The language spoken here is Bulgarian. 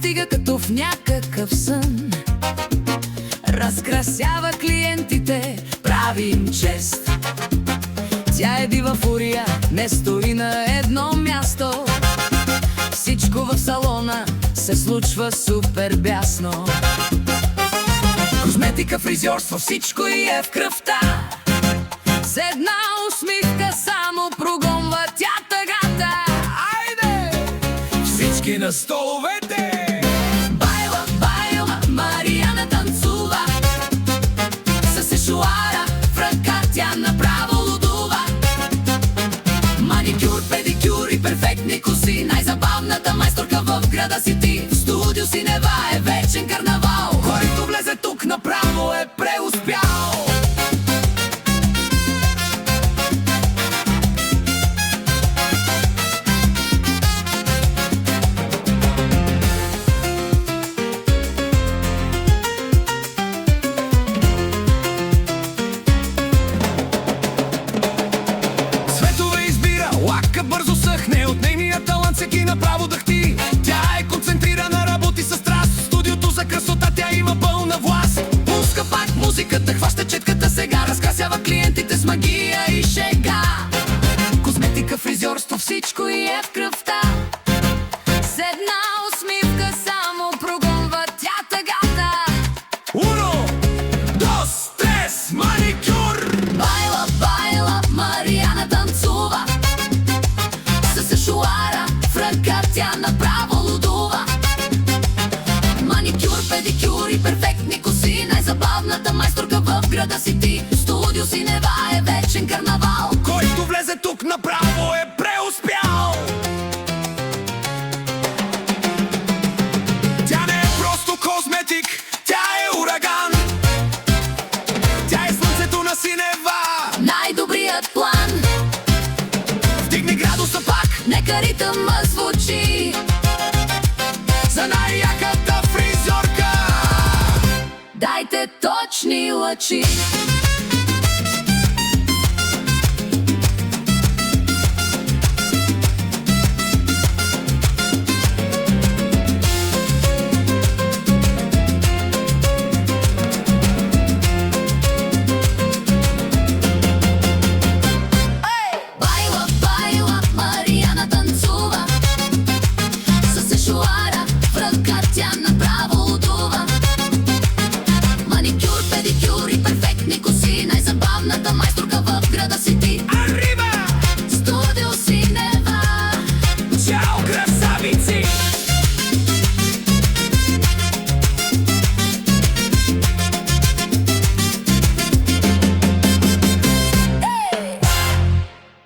стига като в някакъв сън. Разкрасява клиентите, прави им чест. Тя е дива фурия, не стои на едно място. Всичко в салона се случва супер бясно. Козметика, фризьорство, всичко й е в кръвта. С една усмивка само прогонва тя тъгата. Айде! Всички на столовете! Байла, байла, Мариана танцува. С сешоара в ръка тя направо лудува. Маникюр, педикюр и перфектни коси. Най-забавната майсторка в града си ти. В студио Синева е вечен карнавал. Който влезе тук направо е преуспял. Лака бързо съхне, от нейния талант всеки направо дъхти. Тя е концентрирана, работи със страст. В студиото за красота тя има пълна власт. Пуска пак музиката, хваща четката сега. Разкрасява клиентите с магия и шега. Козметика, фризьорство, всичко и е в кръвта. С една усмивка само прогонва тя тъгата. Уно, дос, трес, маникюр. Байла, байла, Мариана танцува. С сешоара в ръка тя направо лудува. Маникюр, педикюр и перфектни коси. Най-забавната майсторка в града си ти. Студио Синева е вечен карнавал. Който влезе тук направо е преуспял. Тя не е просто козметик, тя е ураган. Тя е слънцето на Синева, най-добрият план. Вдигни градуса пак, нека ритъма звучи. За най-яката фризьорка дайте точни лъчи. Байла, байла, Мариана танцува. С сешоара в ръка тя направо лудува. Маникюр, педикюр и перфектни коси. Най-забавната майсторка в града си ти.